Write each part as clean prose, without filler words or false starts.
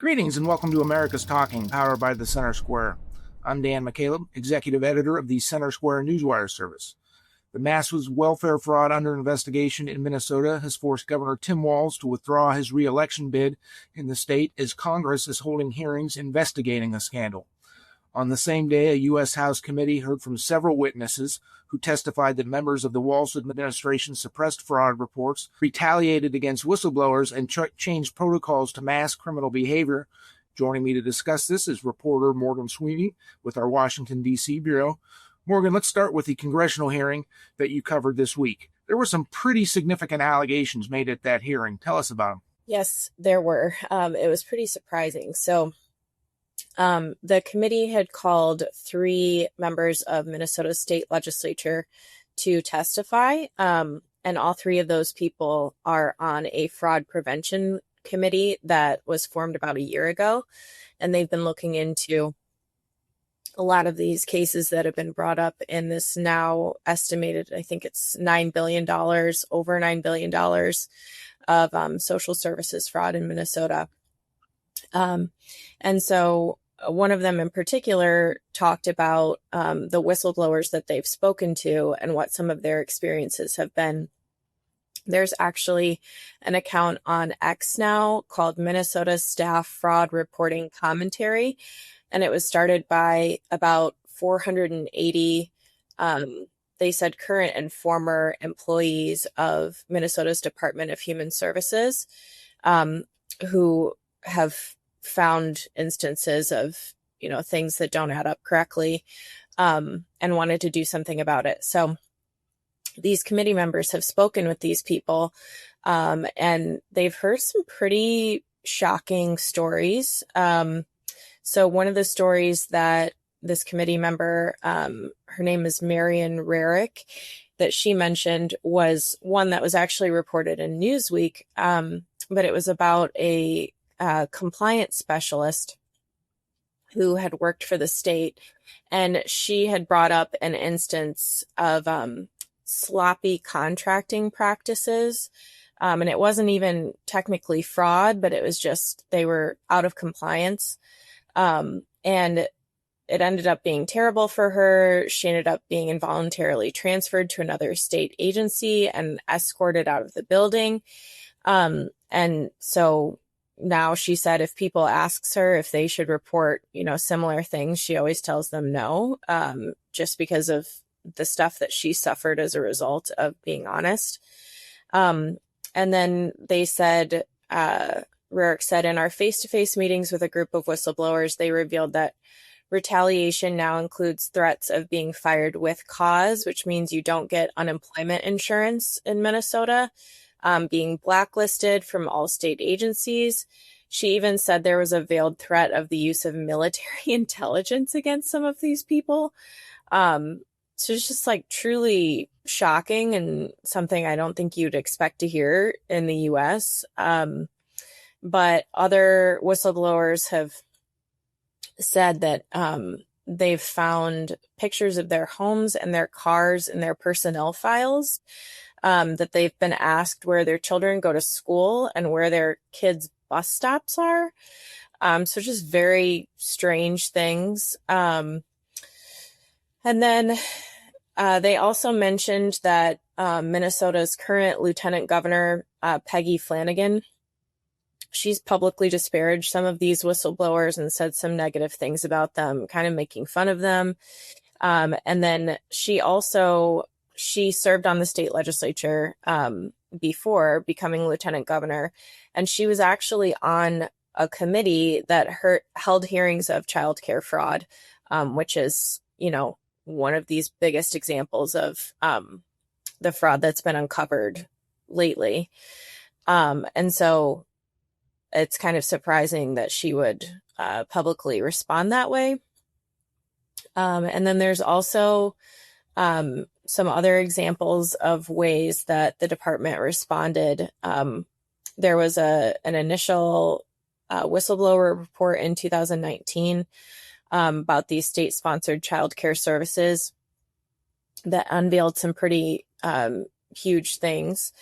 Greetings and welcome to America's Talking, powered by the Center Square. I'm Dan McCaleb, Executive Editor of the Center Square Newswire service. The massive welfare fraud under investigation in Minnesota has forced Governor Tim Walz to withdraw his re-election bid in the state as Congress is holding hearings investigating the scandal. On the same day, a U.S. House committee heard from several witnesses who testified that members of the Walz administration suppressed fraud reports, retaliated against whistleblowers, and changed protocols to mask criminal behavior. Joining me to discuss this is reporter Morgan Sweeney with our Washington, D.C. Bureau. Morgan, let's start with the congressional hearing that you covered this week. There were some pretty significant allegations made at that hearing. Tell us about them. Yes, there were. It was pretty surprising. The committee had called 3 members of Minnesota's state legislature to testify, and all 3 of those people are on a fraud prevention committee that was formed about a year ago, and they've been looking into a lot of these cases that have been brought up in this now estimated, I think it's $9 billion, over $9 billion of social services fraud in Minnesota. And so one of them in particular talked about the whistleblowers that they've spoken to and what some of their experiences have been. There's actually an account on X now called Minnesota Staff Fraud Reporting Commentary, and it was started by about 480, they said, current and former employees of Minnesota's Department of Human Services who have found instances of, things that don't add up correctly, and wanted to do something about it. So these committee members have spoken with these people, and they've heard some pretty shocking stories. So one of the stories that this committee member, her name is Marion Rarick, that she mentioned was one that was actually reported in Newsweek, but it was about a compliance specialist who had worked for the state, and she had brought up an instance of sloppy contracting practices, and it wasn't even technically fraud, but it was just they were out of compliance, and it ended up being terrible for her. She ended up being involuntarily transferred to another state agency and escorted out of the building, and so now she said if people asks her if they should report, similar things, she always tells them no, just because of the stuff that she suffered as a result of being honest. And then they said, Rarick said, in our face-to-face meetings with a group of whistleblowers, they revealed that retaliation now includes threats of being fired with cause, which means you don't get unemployment insurance in Minnesota, being blacklisted from all state agencies. She even said there was a veiled threat of the use of military intelligence against some of these people. So it's just truly shocking and something I don't think you'd expect to hear in the U.S. But other whistleblowers have said that they've found pictures of their homes and their cars and their personnel files, that they've been asked where their children go to school and where their kids' bus stops are. So just very strange things. And then they also mentioned that Minnesota's current Lieutenant Governor, Peggy Flanagan, she's publicly disparaged some of these whistleblowers and said some negative things about them, kind of making fun of them. And then she served on the state legislature before becoming lieutenant governor, and she was actually on a committee that held hearings of childcare fraud, which is, one of these biggest examples of the fraud that's been uncovered lately. And so it's kind of surprising that she would publicly respond that way. And then there's also some other examples of ways that the department responded. There was an initial whistleblower report in 2019 about these state-sponsored childcare services that unveiled some pretty huge things.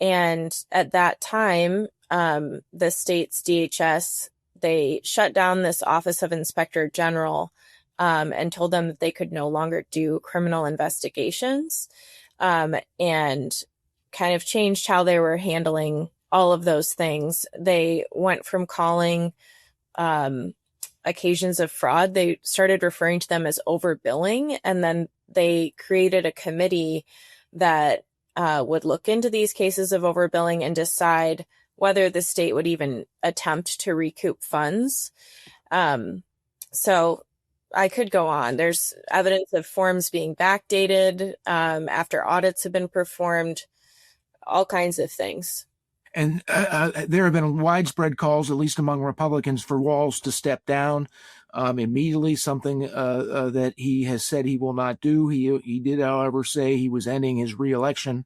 And at that time, the state's DHS they shut down this Office of Inspector General and told them that they could no longer do criminal investigations, and kind of changed how they were handling all of those things. They went from calling occasions of fraud, they started referring to them as overbilling, and then they created a committee that would look into these cases of overbilling and decide whether the state would even attempt to recoup funds. So I could go on. There's evidence of forms being backdated after audits have been performed, all kinds of things. And there have been widespread calls, at least among Republicans, for Walz to step down immediately, something that he has said he will not do. He did, however, say he was ending his reelection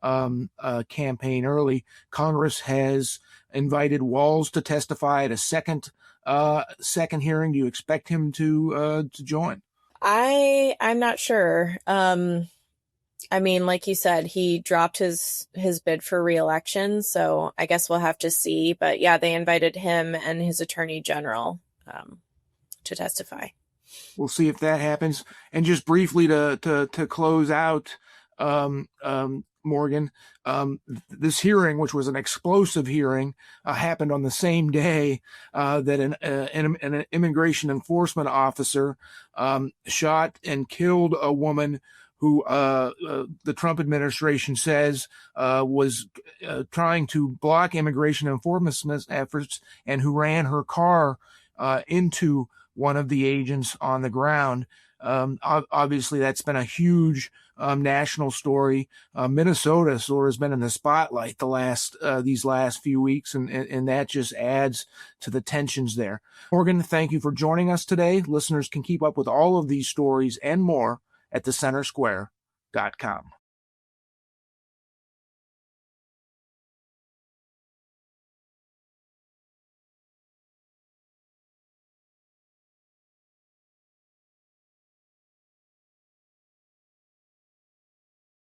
campaign early. Congress has invited Walz to testify at a second hearing. Do you expect him to join? I'm not sure. I mean, like you said, he dropped his bid for re-election, so I guess we'll have to see. But yeah, they invited him and his attorney general to testify. We'll see if that happens. And just briefly to close out, Morgan, this hearing, which was an explosive hearing, happened on the same day that an immigration enforcement officer shot and killed a woman who the Trump administration says was trying to block immigration enforcement efforts, and who ran her car into one of the agents on the ground. Obviously, that's been a huge national story. Minnesota sort of has been in the spotlight these last few weeks, and that just adds to the tensions there. Morgan, thank you for joining us today. Listeners can keep up with all of these stories and more at thecentersquare.com.